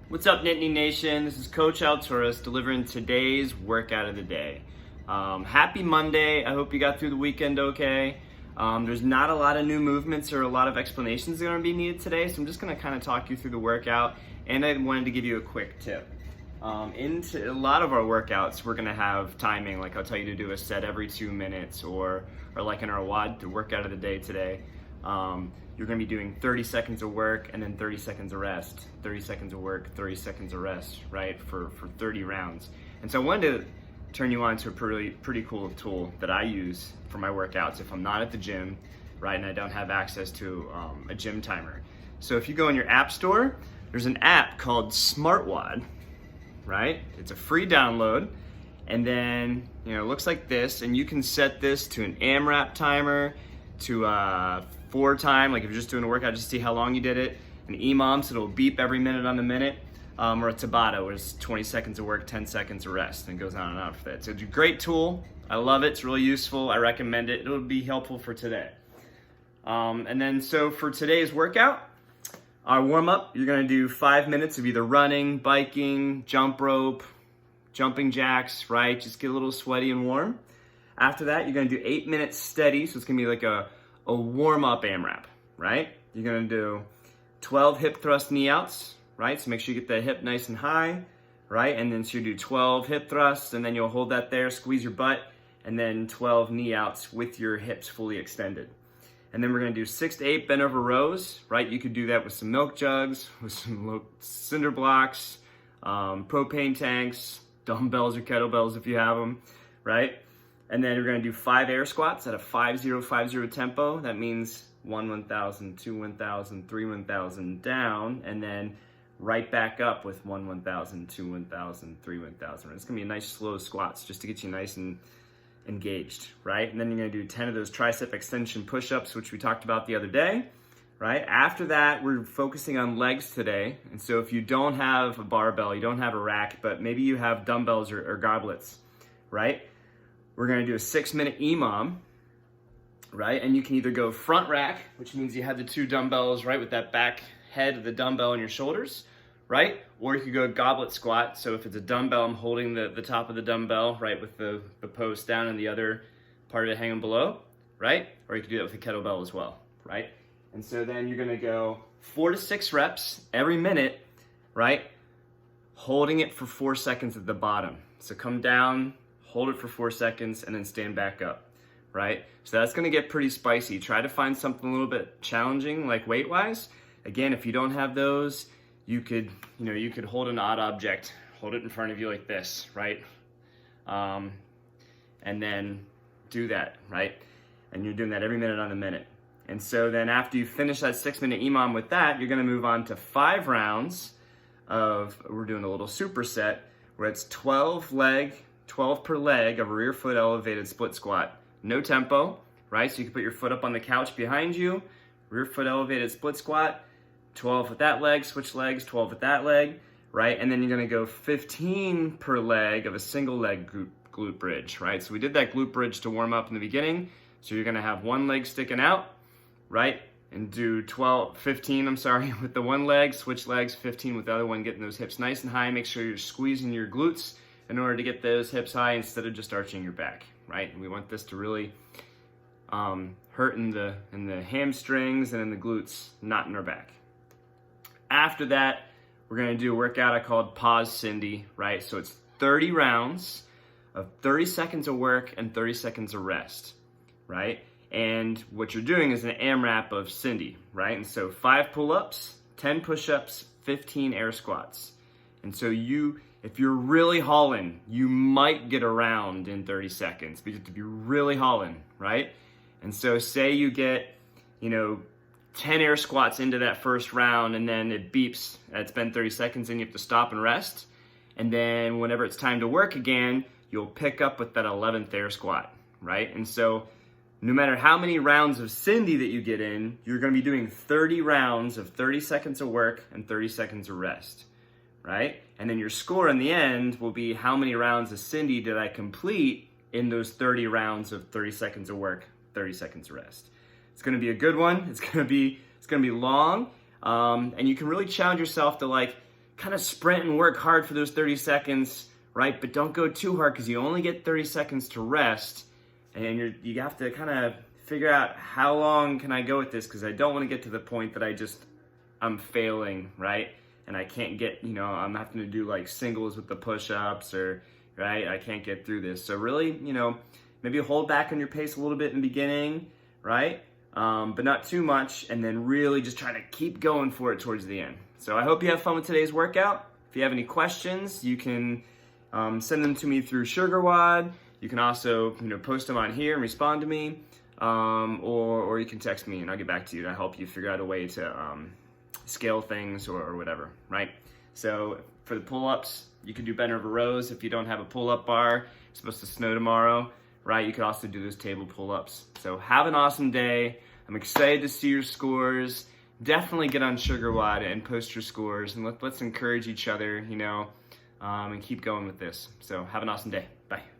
What's up, Nittany Nation? This is Coach Alturas delivering today's workout of the day. Happy Monday. I hope you got through the weekend okay. There's not a lot of new movements or a lot of explanations that are going to be needed today, so I'm just going to kind of talk you through the workout, and I wanted to give you a quick tip. Into a lot of our workouts, we're going to have timing, like I'll tell you to do a set every 2 minutes, or like in our WOD, the workout of the day today. You're going to be doing 30 seconds of work and then 30 seconds of rest, 30 seconds of work, 30 seconds of rest, right, for 30 rounds. And so I wanted to turn you on to a pretty cool tool that I use for my workouts if I'm not at the gym, right, and I don't have access to a gym timer. So if you go in your app store, there's an app called SmartWOD, right? It's a free download, and then, it looks like this, and you can set this to an AMRAP timer, to 4 time, like if you're just doing a workout, just see how long you did it. An EMOM, so it'll beep every minute on the minute, or a Tabata, where it's 20 seconds of work, 10 seconds of rest, and it goes on and on for that. So it's a great tool. I love it. It's really useful. I recommend it. It'll be helpful for today. And then, so for today's workout, our warm-up, you're going to do 5 minutes of either running, biking, jump rope, jumping jacks, right? Just get a little sweaty and warm. After that, you're going to do 8 minutes steady, so it's going to be like a warm-up AMRAP, right? You're going to do 12 hip thrust knee outs, right? So make sure you get the hip nice and high, right? And then so you do 12 hip thrusts, and then you'll hold that there, squeeze your butt, and then 12 knee outs with your hips fully extended. And then we're going to do 6 to 8 bent over rows, right? You could do that with some milk jugs, with some cinder blocks, propane tanks, dumbbells or kettlebells if you have them, right? And then we're going to do 5 air squats at a 5-0-5-0 tempo. That means 1 1,000, 2 1,000, 3 1,000 down, and then right back up with 1 1,000, 2 1,000, 3 1,000. It's going to be a nice slow squats just to get you nice and engaged, right? And then you're going to do 10 of those tricep extension push-ups, which we talked about the other day, right? After that, we're focusing on legs today. And so if you don't have a barbell, you don't have a rack, but maybe you have dumbbells or goblets, right? We're going to do a 6-minute EMOM, right? And you can either go front rack, which means you have the 2 dumbbells, right, with that back head of the dumbbell on your shoulders, right? Or you could go goblet squat. So if it's a dumbbell, I'm holding the top of the dumbbell, right, with the post down and the other part of it hanging below, right? Or you could do that with a kettlebell as well, right? And so then you're going to go 4 to 6 reps every minute, right? Holding it for 4 seconds at the bottom. So come down, hold it for 4 seconds, and then stand back up, right? So that's gonna get pretty spicy. Try to find something a little bit challenging, like weight-wise. Again, if you don't have those, you could hold an odd object, hold it in front of you like this, right? And then do that, right? And you're doing that every minute on the minute. And so then after you finish that 6-minute EMOM with that, you're gonna move on to 5 rounds of, we're doing a little superset, where it's 12 per leg of a rear foot elevated split squat. No tempo, right? So you can put your foot up on the couch behind you, rear foot elevated split squat, 12 with that leg, switch legs, 12 with that leg, right? And then you're gonna go 15 per leg of a single leg glute bridge, right? So we did that glute bridge to warm up in the beginning. So you're gonna have one leg sticking out, right? And do 15 with the one leg, switch legs, 15 with the other one, getting those hips nice and high. Make sure you're squeezing your glutes in order to get those hips high instead of just arching your back, right? And we want this to really hurt in the hamstrings and in the glutes, not in our back. After that, we're gonna do a workout I called Pause Cindy, right? So it's 30 rounds of 30 seconds of work and 30 seconds of rest, right? And what you're doing is an AMRAP of Cindy, right? And so 5 pull-ups, 10 push-ups, 15 air squats. And so if you're really hauling, you might get around in 30 seconds, but you have to be really hauling, right? And so say you get, 10 air squats into that first round, and then it beeps, it's been 30 seconds, and you have to stop and rest. And then whenever it's time to work again, you'll pick up with that 11th air squat, right? And so no matter how many rounds of Cindy that you get in, you're gonna be doing 30 rounds of 30 seconds of work and 30 seconds of rest, right? And then your score in the end will be how many rounds of Cindy did I complete in those 30 rounds of 30 seconds of work, 30 seconds of rest. It's gonna be a good one. It's gonna be long, and you can really challenge yourself to kind of sprint and work hard for those 30 seconds, right? But don't go too hard because you only get 30 seconds to rest, and you have to kind of figure out how long can I go with this, because I don't want to get to the point that I'm failing, right? And I can't get, I'm having to do like singles with the push-ups, or, right? I can't get through this. So really, maybe hold back on your pace a little bit in the beginning, right? But not too much, and then really just try to keep going for it towards the end. So I hope you have fun with today's workout. If you have any questions, you can send them to me through SugarWOD. You can also, post them on here and respond to me, or you can text me and I'll get back to you to help you figure out a way to scale things or whatever, right? So for the pull-ups, you can do bent over rows if you don't have a pull-up bar. It's supposed to snow tomorrow, right? You could also do those table pull-ups. So have an awesome day. I'm excited to see your scores. Definitely get on SugarWOD and post your scores, and let's encourage each other, and keep going with this. So have an awesome day. Bye.